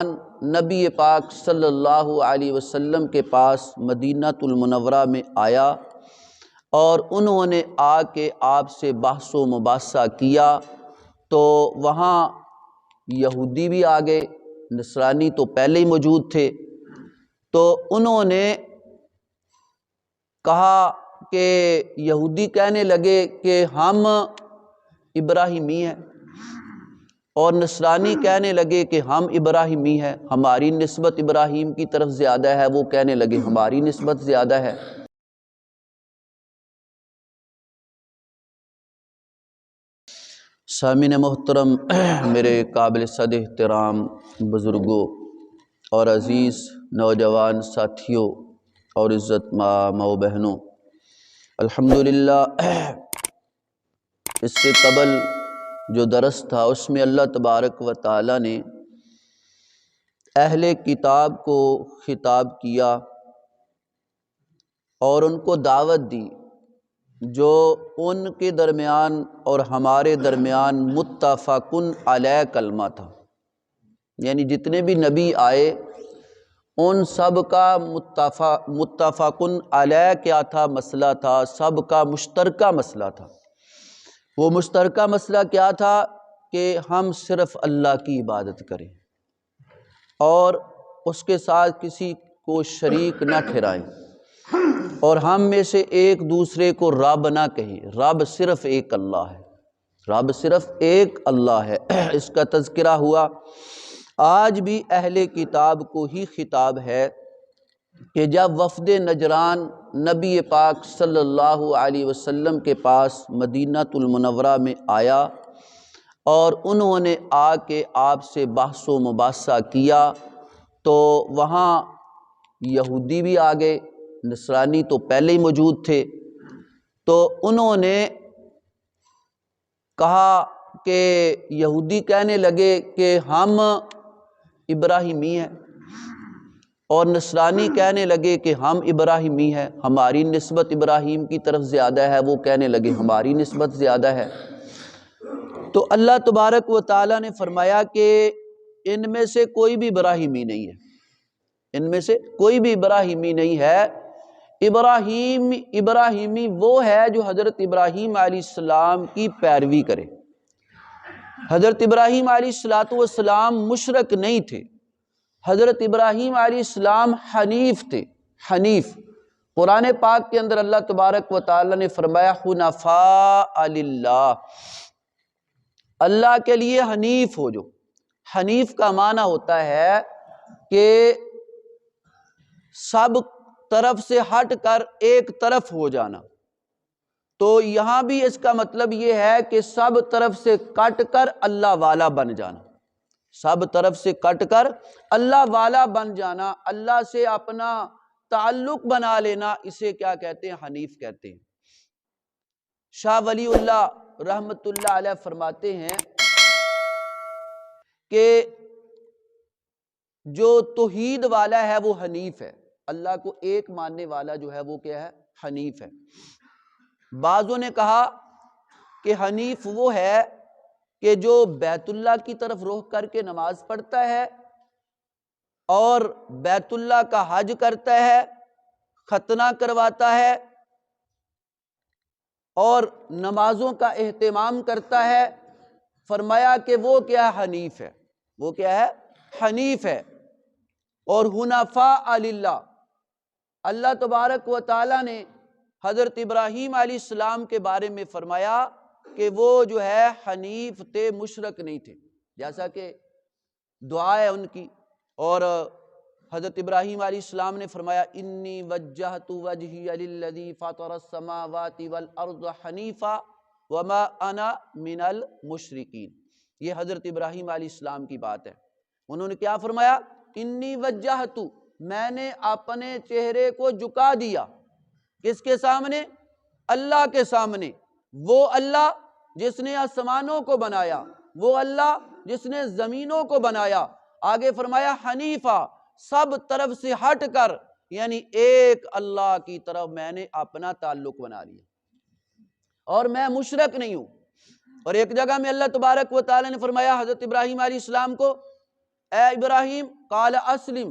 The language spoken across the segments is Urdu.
نبی پاک صلی اللہ علیہ وسلم کے پاس مدینہ المنورہ میں آیا اور انہوں نے آ کے آپ سے بحث و مباحثہ کیا، تو وہاں یہودی بھی آ گئے، نصرانی تو پہلے ہی موجود تھے۔ تو انہوں نے کہا کہ یہودی کہنے لگے کہ ہم ابراہیمی ہیں، اور نصرانی کہنے لگے کہ ہم ابراہیمی ہیں، ہماری نسبت ابراہیم کی طرف زیادہ ہے، وہ کہنے لگے ہماری نسبت زیادہ ہے۔ سامعین محترم، میرے قابل صد احترام بزرگوں اور عزیز نوجوان ساتھیوں اور عزت ماؤ بہنوں، الحمدللہ اس سے قبل جو درس تھا اس میں اللہ تبارک و تعالی نے اہل کتاب کو خطاب کیا اور ان کو دعوت دی جو ان کے درمیان اور ہمارے درمیان متفقن علیہ کلمہ تھا، یعنی جتنے بھی نبی آئے ان سب کا متفقن علیہ کیا تھا، مسئلہ تھا، سب کا مشترکہ مسئلہ تھا۔ وہ مشترکہ مسئلہ کیا تھا کہ ہم صرف اللہ کی عبادت کریں اور اس کے ساتھ کسی کو شریک نہ ٹھہرائیں، اور ہم میں سے ایک دوسرے کو رب نہ کہیں، رب صرف ایک اللہ ہے، رب صرف ایک اللہ ہے۔ اس کا تذکرہ ہوا۔ آج بھی اہل کتاب کو ہی خطاب ہے کہ جب وفد نجران نبی پاک صلی اللہ علیہ وسلم کے پاس مدینہ المنورہ میں آیا اور انہوں نے آ کے آپ سے بحث و مباحثہ کیا، تو وہاں یہودی بھی آ گئے، نصرانی تو پہلے ہی موجود تھے۔ تو انہوں نے کہا کہ یہودی کہنے لگے کہ ہم ابراہیمی ہیں، اور نصرانی کہنے لگے کہ ہم ابراہیمی ہیں، ہماری نسبت ابراہیم کی طرف زیادہ ہے، وہ کہنے لگے ہماری نسبت زیادہ ہے۔ تو اللہ تبارک و تعالیٰ نے فرمایا کہ ان میں سے کوئی بھی ابراہیمی نہیں ہے، ان میں سے کوئی بھی ابراہیمی نہیں ہے۔ ابراہیمی وہ ہے جو حضرت ابراہیم علیہ السلام کی پیروی کرے۔ حضرت ابراہیم علیہ السلام مشرک نہیں تھے، حضرت ابراہیم علیہ السلام حنیف تھے۔ حنیف قرآن پاک کے اندر اللہ تبارک و تعالی نے فرمایا حنفاء للہ، اللہ کے لیے حنیف ہو۔ جو حنیف کا معنی ہوتا ہے کہ سب طرف سے ہٹ کر ایک طرف ہو جانا، تو یہاں بھی اس کا مطلب یہ ہے کہ سب طرف سے کٹ کر اللہ والا بن جانا، سب طرف سے کٹ کر اللہ والا بن جانا، اللہ سے اپنا تعلق بنا لینا، اسے کیا کہتے ہیں؟ حنیف کہتے ہیں۔ شاہ ولی اللہ رحمت اللہ علیہ فرماتے ہیں کہ جو توحید والا ہے وہ حنیف ہے، اللہ کو ایک ماننے والا جو ہے وہ کیا ہے؟ حنیف ہے۔ بعضوں نے کہا کہ حنیف وہ ہے کہ جو بیت اللہ کی طرف رخ کر کے نماز پڑھتا ہے اور بیت اللہ کا حج کرتا ہے، ختنہ کرواتا ہے اور نمازوں کا اہتمام کرتا ہے، فرمایا کہ وہ کیا ہے؟ حنیف ہے۔ وہ کیا ہے؟ حنیف ہے۔ اور حنفاء للہ، اللہ تبارک و تعالی نے حضرت ابراہیم علیہ السلام کے بارے میں فرمایا کہ وہ جو ہے حنیف تھے، مشرک نہیں تھے، جیسا کہ دعا ہے ان کی۔ اور حضرت ابراہیم علیہ السلام نے فرمایا انی وجہت وجہی للذی فاطر السماوات والارض حنیفا وما انا من المشرکین۔ یہ حضرت ابراہیم علیہ السلام کی بات ہے۔ انہوں نے کیا فرمایا؟ انی وجہت، میں نے اپنے چہرے کو جھکا دیا، کس کے سامنے؟ اللہ کے سامنے۔ وہ اللہ جس نے آسمانوں کو بنایا، وہ اللہ جس نے زمینوں کو بنایا۔ آگے فرمایا حنیفہ، سب طرف سے ہٹ کر، یعنی ایک اللہ کی طرف میں نے اپنا تعلق بنا لیا اور میں مشرک نہیں ہوں۔ اور ایک جگہ میں اللہ تبارک و تعالی نے فرمایا حضرت ابراہیم علیہ السلام کو اے ابراہیم قال اسلم،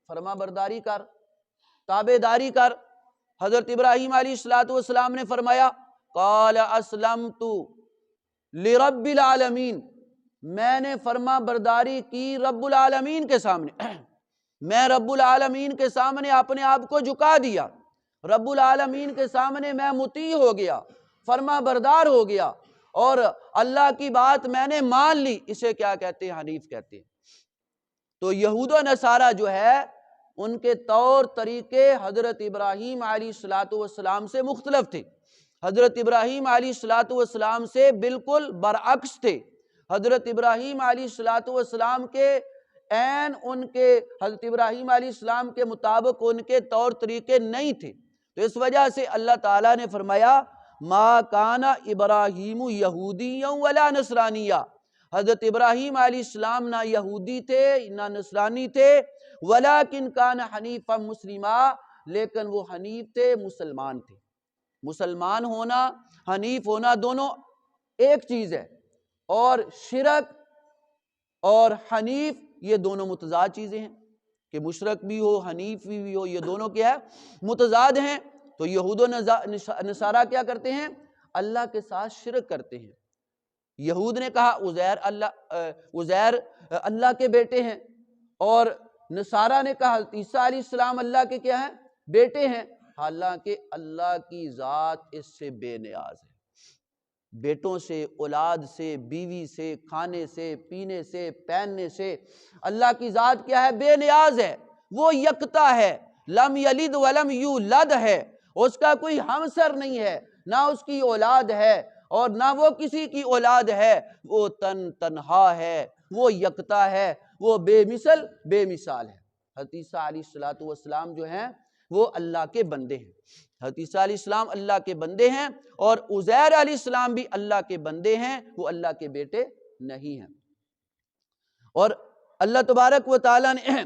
فرما برداری کر، تابع داری کر۔ حضرت ابراہیم علیہ السلام نے فرمایا قال اسلمت لرب العالمین، میں نے فرما برداری کی رب العالمین کے سامنے، میں رب العالمین کے سامنے اپنے آپ کو جھکا دیا، رب العالمین کے سامنے میں مطیع ہو گیا، فرما بردار ہو گیا، اور اللہ کی بات میں نے مان لی۔ اسے کیا کہتے ہیں؟ حنیف کہتے ہیں۔ تو یہود و نصارہ جو ہے ان کے طور طریقے حضرت ابراہیم علیہ السلام سے مختلف تھے، حضرت ابراہیم علیہ السلام سے بالکل برعکس تھے۔ حضرت ابراہیم علیہ السلام کے حضرت ابراہیم علیہ السلام کے مطابق ان کے طور طریقے نہیں تھے۔ تو اس وجہ سے اللہ تعالیٰ نے فرمایا ما کان ابراہیم یہودیا ولا نصرانیہ، حضرت ابراہیم علیہ السلام نہ یہودی تھے نہ نصرانی تھے، ولیکن کان حنیفا مسلما، لیکن وہ حنیف تھے، مسلمان تھے۔ مسلمان ہونا، حنیف ہونا دونوں ایک چیز ہے، اور شرک اور حنیف یہ دونوں متضاد چیزیں ہیں، کہ مشرک بھی ہو حنیف بھی ہو، یہ دونوں کیا ہے؟ متضاد ہیں۔ تو یہود و نصارہ کیا کرتے ہیں؟ اللہ کے ساتھ شرک کرتے ہیں۔ یہود نے کہا عزیر اللہ کے بیٹے ہیں، اور نصارہ نے کہا حضرت عیسیٰ علیہ السلام اللہ کے کیا ہیں؟ بیٹے ہیں، حالانکہ اللہ کی ذات اس سے بے نیاز ہے۔ بیٹوں سے، اولاد سے، بیوی سے، کھانے سے، پینے سے، پہننے سے اللہ کی ذات کیا ہے؟ بے نیاز ہے، وہ یکتا ہے، لم یلد ولم یولد ہے، اس کا کوئی ہمسر نہیں ہے، نہ اس کی اولاد ہے اور نہ وہ کسی کی اولاد ہے، وہ تنہا ہے، وہ یکتا ہے، وہ بے مثال ہے۔ حضرت عیسیٰ علیہ السلام جو ہیں وہ اللہ کے بندے ہیں، حضرت عیسیٰ علیہ السلام اللہ کے بندے ہیں، اور عزیر علیہ السلام بھی اللہ کے بندے ہیں، وہ اللہ کے بیٹے نہیں ہیں۔ اور اللہ تبارک و تعالیٰ نے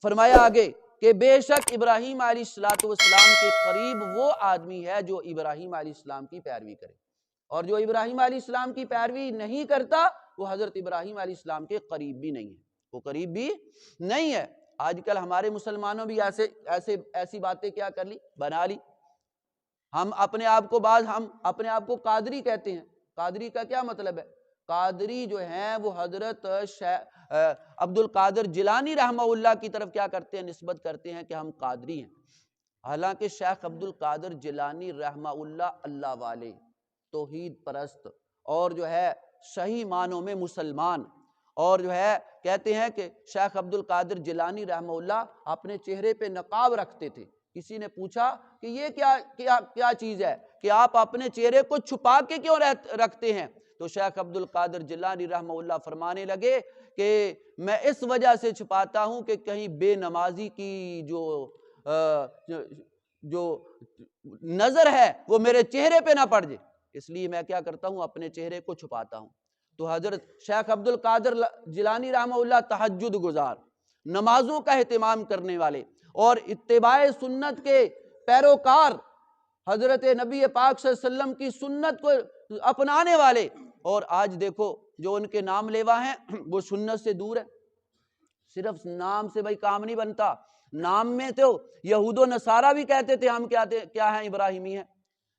فرمایا آگے کہ بے شک ابراہیم علیہ السلام کے قریب وہ آدمی ہے جو ابراہیم علیہ السلام کی پیروی کرے، اور جو ابراہیم علیہ السلام کی پیروی نہیں کرتا وہ حضرت ابراہیم علیہ السلام کے قریب بھی نہیں ہے، وہ قریب بھی نہیں ہے۔ آج کل ہمارے مسلمانوں بھی ایسی باتیں کیا کر لی؟ بنا لی۔ ہم اپنے آپ کو قادری کہتے ہیں۔ قادری کا کیا مطلب ہے؟ قادری جو ہیں وہ حضرت عبد القادر جیلانی رحمہ اللہ کی طرف کیا کرتے ہیں؟ نسبت کرتے ہیں کہ ہم قادری ہیں، حالانکہ شیخ عبد القادر جیلانی رحمہ اللہ والے، توحید پرست، اور جو ہے صحیح معنوں میں مسلمان، اور جو ہے کہتے ہیں کہ شیخ عبد القادر جیلانی رحمہ اللہ اپنے چہرے پہ نقاب رکھتے تھے۔ کسی نے پوچھا کہ یہ کیا چیز ہے کہ آپ اپنے چہرے کو چھپا کے کیوں رکھتے ہیں؟ تو شیخ عبد القادر جیلانی رحمہ اللہ فرمانے لگے کہ میں اس وجہ سے چھپاتا ہوں کہ کہیں بے نمازی کی جو نظر ہے وہ میرے چہرے پہ نہ پڑ جائے، اس لیے میں کیا کرتا ہوں؟ اپنے چہرے کو چھپاتا ہوں۔ تو حضرت شیخ عبد القادر جیلانی رحمہ اللہ تہجد گزار، نمازوں کا اہتمام کرنے والے اور اتباع سنت کے پیروکار، حضرت نبی پاک صلی اللہ علیہ وسلم کی سنت کو اپنانے والے، اور آج دیکھو جو ان کے نام لیوا ہیں وہ سنت سے دور ہے۔ صرف نام سے بھائی کام نہیں بنتا، نام میں تو یہود و نصارہ بھی کہتے تھے ہم کیا ہیں؟ ابراہیمی ہیں۔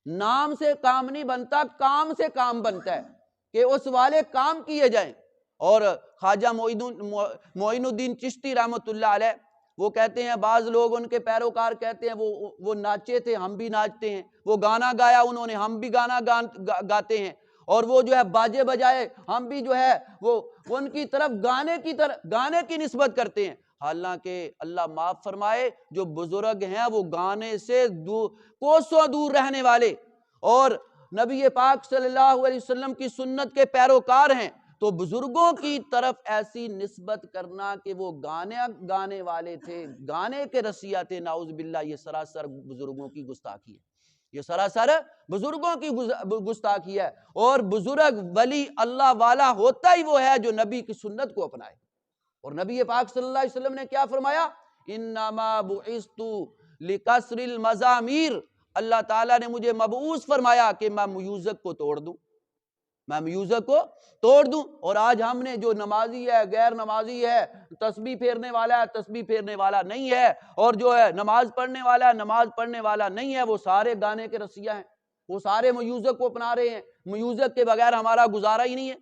نام سے کام نہیں بنتا، کام سے کام بنتا ہے کہ اس والے کام کیے جائیں۔ اور خواجہ معین الدین چشتی رحمۃ اللہ علیہ وہ کہتے ہیں، بعض لوگ ان کے پیروکار کہتے ہیں وہ ناچے تھے ہم بھی ناچتے ہیں، وہ گانا گایا انہوں نے ہم بھی گانا گاتے ہیں، اور وہ جو ہے باجے بجائے ہم بھی جو ہے وہ ان کی طرف گانے کی نسبت کرتے ہیں۔ حالانکہ اللہ معاف فرمائے جو بزرگ ہیں وہ گانے سے کوسوں دور رہنے والے اور نبی پاک صلی اللہ علیہ وسلم کی سنت کے پیروکار ہیں، تو بزرگوں کی طرف ایسی نسبت کرنا کہ وہ گانے والے تھے، گانے کے رسیا تھے، نعوذ باللہ، یہ سراسر بزرگوں کی گستاخی ہے، یہ سراسر بزرگوں کی گستاخی ہے۔ اور بزرگ ولی اللہ والا ہوتا ہی وہ ہے جو نبی کی سنت کو اپنائے، اور نبی پاک صلی اللہ علیہ وسلم نے کیا فرمایا؟ انما بعثت لکسر المزامیر، اللہ تعالیٰ نے مجھے مبعوث فرمایا کہ میں میوزک کو توڑ دوں۔ میں میوزک کو توڑ دوں۔ اور آج ہم نے جو نمازی ہے، غیر نمازی ہے، تسبیح پھیرنے والا ہے، تسبیح پھیرنے والا نہیں ہے، اور جو ہے نماز پڑھنے والا ہے، نماز پڑھنے والا نہیں ہے، وہ سارے گانے کے رسیہ ہیں، وہ سارے میوزک کو اپنا رہے ہیں۔ میوزک کے بغیر ہمارا گزارا ہی نہیں ہے،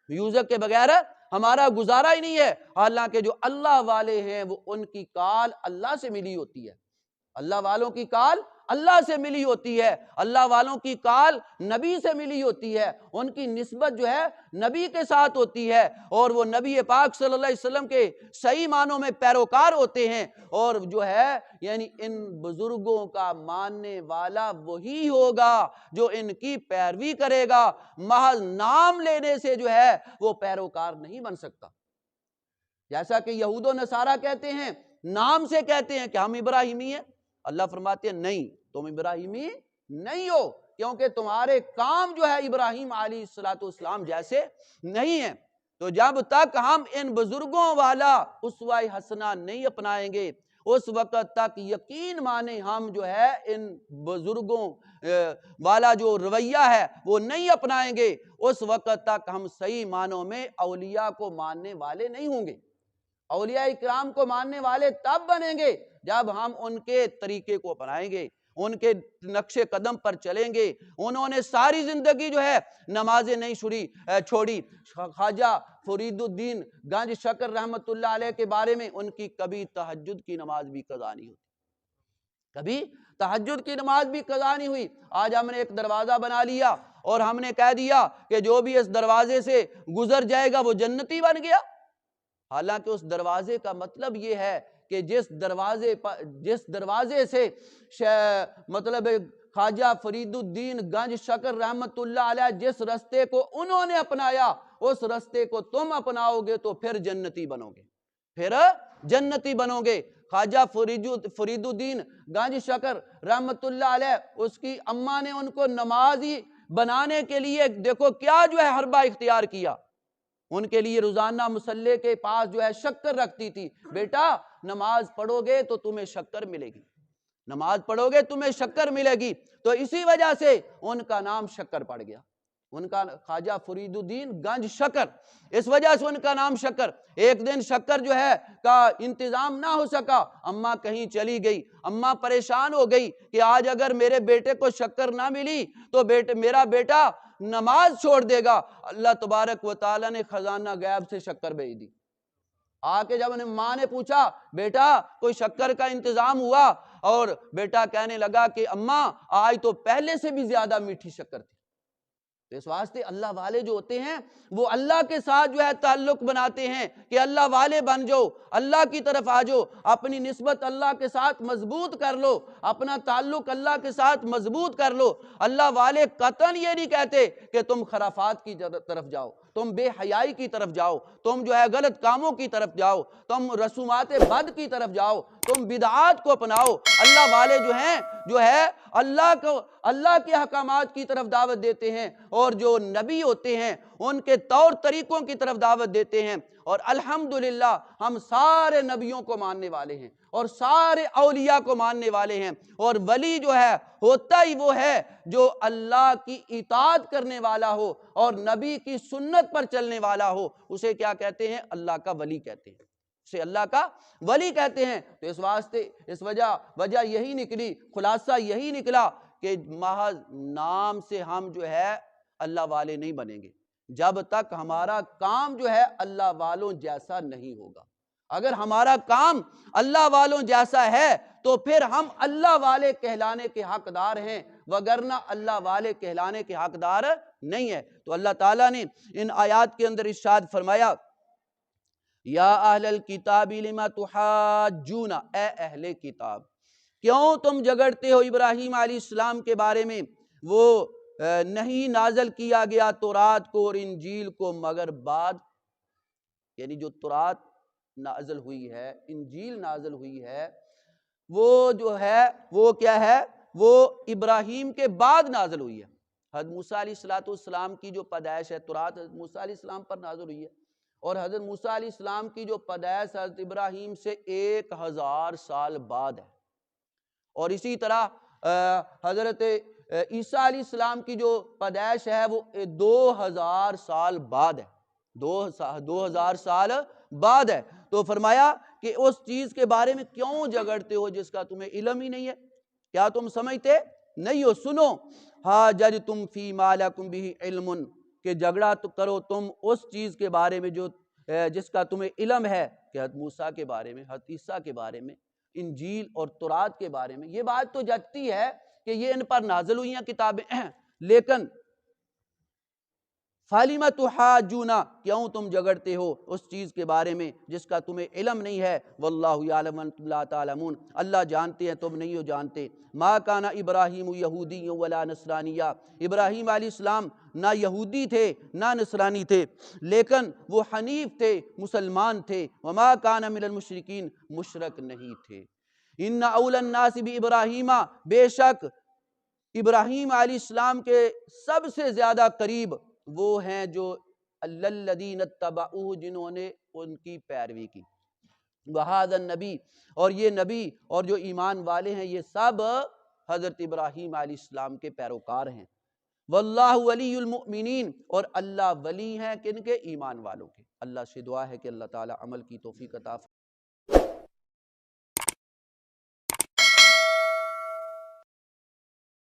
میوزک کے بغیر ہمارا گزارا ہی نہیں ہے۔ حالانکہ جو اللہ والے ہیں وہ ان کی کال اللہ سے ملی ہوتی ہے، اللہ والوں کی کال اللہ سے ملی ہوتی ہے، اللہ والوں کی کال نبی سے ملی ہوتی ہے، ان کی نسبت جو ہے نبی کے ساتھ ہوتی ہے، اور وہ نبی پاک صلی اللہ علیہ وسلم کے صحیح معنوں میں پیروکار ہوتے ہیں۔ اور جو ہے یعنی ان بزرگوں کا ماننے والا وہی ہوگا جو ان کی پیروی کرے گا، محض نام لینے سے جو ہے وہ پیروکار نہیں بن سکتا۔ جیسا کہ یہود و نصارہ کہتے ہیں، نام سے کہتے ہیں کہ ہم ابراہیمی ہیں، اللہ فرماتے ہیں نہیں، تم ابراہیمی نہیں ہو، کیونکہ تمہارے کام جو ہے ابراہیم علیہ السلام جیسے نہیں ہیں۔ تو جب تک ہم ان بزرگوں والا اسوہ حسنہ نہیں اپنائیں گے، اس وقت تک یقین مانے ہم جو ہے ان بزرگوں والا جو رویہ ہے وہ نہیں اپنائیں گے، اس وقت تک ہم صحیح معنوں میں اولیاء کو ماننے والے نہیں ہوں گے۔ اولیاء اکرام کو ماننے والے تب بنیں گے جب ہم ان کے طریقے کو اپنائیں گے، ان کے نقش قدم پر چلیں گے۔ انہوں نے ساری زندگی جو ہے نمازیں نہیں چھوڑی۔ خواجہ فرید الدین گنج شکر رحمت اللہ علیہ کے بارے میں ان کی کبھی تہجد کی نماز بھی قضا نہیں ہوئی، کبھی تہجد کی نماز بھی قضا نہیں ہوئی۔ آج ہم نے ایک دروازہ بنا لیا اور ہم نے کہہ دیا کہ جو بھی اس دروازے سے گزر جائے گا وہ جنتی بن گیا، حالانکہ اس دروازے کا مطلب یہ ہے کہ جس دروازے سے مطلب خواجہ فرید الدین گنج شکر رحمت اللہ علیہ جس رستے کو انہوں نے اپنایا، اس رستے کو تم اپناؤ گے تو پھر جنتی بنو گے، پھر جنتی بنو گے۔ خواجہ فرید الدین گنج شکر رحمت اللہ علیہ، اس کی اماں نے ان کو نمازی بنانے کے لیے دیکھو کیا جو ہے حربہ اختیار کیا، ان کے لیے روزانہ مصلے کے پاس جو ہے شکر رکھتی تھی، بیٹا نماز پڑھو گے تو تمہیں شکر ملے گی، نماز پڑھو گے تمہیں شکر ملے گی۔ تو اسی وجہ سے ان کا نام شکر پڑ گیا، ان کا خواجہ فرید الدین گنج شکر، اس وجہ سے ان کا نام شکر۔ ایک دن شکر جو ہے کا انتظام نہ ہو سکا، اماں کہیں چلی گئی، اماں پریشان ہو گئی کہ آج اگر میرے بیٹے کو شکر نہ ملی تو میرا بیٹا نماز چھوڑ دے گا۔ اللہ تبارک و تعالیٰ نے خزانہ غیب سے شکر بھیج دی۔ آ کے جب ماں نے پوچھا بیٹا کوئی شکر کا انتظام ہوا، اور بیٹا کہنے لگا کہ اماں آج تو پہلے سے بھی زیادہ میٹھی شکر تھی۔ تو اس واسطے اللہ والے جو ہوتے ہیں وہ اللہ کے ساتھ جو ہے تعلق بناتے ہیں کہ اللہ والے بن جاؤ، اللہ کی طرف آ جاؤ، اپنی نسبت اللہ کے ساتھ مضبوط کر لو، اپنا تعلق اللہ کے ساتھ مضبوط کر لو۔ اللہ والے قطعاً یہ نہیں کہتے کہ تم خرافات کی طرف جاؤ، تم بے حیائی کی طرف جاؤ، تم جو ہے غلط کاموں کی طرف جاؤ، تم رسومات بد کی طرف جاؤ، تم بدعات کو اپناؤ۔ اللہ والے جو ہے اللہ کے احکامات کی طرف دعوت دیتے ہیں، اور جو نبی ہوتے ہیں ان کے طور طریقوں کی طرف دعوت دیتے ہیں۔ اور الحمدللہ ہم سارے نبیوں کو ماننے والے ہیں اور سارے اولیاء کو ماننے والے ہیں، اور ولی جو ہے ہوتا ہی وہ ہے جو اللہ کی اطاعت کرنے والا ہو اور نبی کی سنت پر چلنے والا ہو، اسے کیا کہتے ہیں؟ اللہ کا ولی کہتے ہیں، اسے اللہ کا ولی کہتے ہیں۔ تو اس واسطے وجہ یہی نکلی، خلاصہ یہی نکلا کہ محض نام سے ہم جو ہے اللہ والے نہیں بنیں گے جب تک ہمارا کام جو ہے اللہ والوں جیسا نہیں ہوگا۔ اگر ہمارا کام اللہ والوں جیسا ہے تو پھر ہم اللہ والے کہلانے کے حقدار ہیں، وگرنہ اللہ والے کہلانے کے حقدار نہیں ہے۔ تو اللہ تعالیٰ نے ان آیات کے اندر ارشاد فرمایا، یا اہل الکتاب لما تحاجون، اے اہل کتاب کیوں تم جھگڑتے ہو ابراہیم علیہ السلام کے بارے میں، وہ نہیں نازل کیا گیا تورات کو اور انجیل کو مگر بعد، یعنی جو تورات نازل ہوئی ہے، انجیل نازل ہوئی ہے، وہ جو ہے وہ کیا ہے؟ وہ ابراہیم کے بعد نازل ہوئی ہے۔ حضرت موسیٰ علیہ السلام کی جو پیدائش ہے، تورات حضرت موسیٰ علیہ السلام پر نازل ہوئی ہے، اور حضرت موسیٰ علیہ السلام کی جو پیدائش حضرت ابراہیم سے 1000 سال بعد ہے۔ اور اسی طرح حضرت عیسیٰ علیہ السلام کی جو پیدائش ہے وہ 2000 سال بعد ہے، 2000 سال بعد ہے۔ تو فرمایا کہ اس چیز کے بارے میں کیوں جھگڑتے ہو جس کا تمہیں علم ہی نہیں ہے؟ کیا تم سمجھتے نہیں ہو؟ سنو، ہا جج تم فی ما لکم بہ علم، کہ جھگڑا تو کرو تم اس چیز کے بارے میں جو جس کا تمہیں علم ہے، کہ حضرت موسیٰ کے بارے میں، حضرت عیسیٰ کے بارے میں، انجیل اور تورات کے بارے میں۔ یہ بات تو جچتی ہے کہ یہ ان پر نازل ہوئی ہیں کتابیں، لیکن فَلِمَ تُحَاجُّونَ، کیوں تم جھگڑتے ہو اس چیز کے بارے میں جس کا تمہیں علم نہیں ہے؟ وَاللَّهُ يَعْلَمُ وَأَنْتُمْ لَا تَعْلَمُونَ، اللہ جانتے ہیں تم نہیں ہو جانتے۔ مَا كَانَ إِبْرَاهِيمُ يَهُودِيًّا وَلَا نَصْرَانِيًّا، ابراہیم علیہ السلام نہ یہودی تھے نہ نصرانی تھے، لیکن وہ حنیف تھے، مسلمان تھے۔ وَمَا كَانَ مِنَ الْمُشْرِكِينَ، مشرک نہیں تھے۔ إِنَّ أَوْلَى النَّاسِ بِإِبْرَاهِيمَ، بے شک ابراہیم علیہ السلام کے سب سے زیادہ قریب وہ ہیں جو الذین اتبعوہ، جنہوں نے ان کی پیروی کی۔ وہذا النبی، اور یہ نبی اور جو ایمان والے ہیں یہ سب حضرت ابراہیم علیہ السلام کے پیروکار ہیں۔ واللہ ولی المؤمنین، اور اللہ ولی ہیں کن کے؟ ایمان والوں کے۔ اللہ سے دعا ہے کہ اللہ تعالی عمل کی توفیق عطا فرمائے۔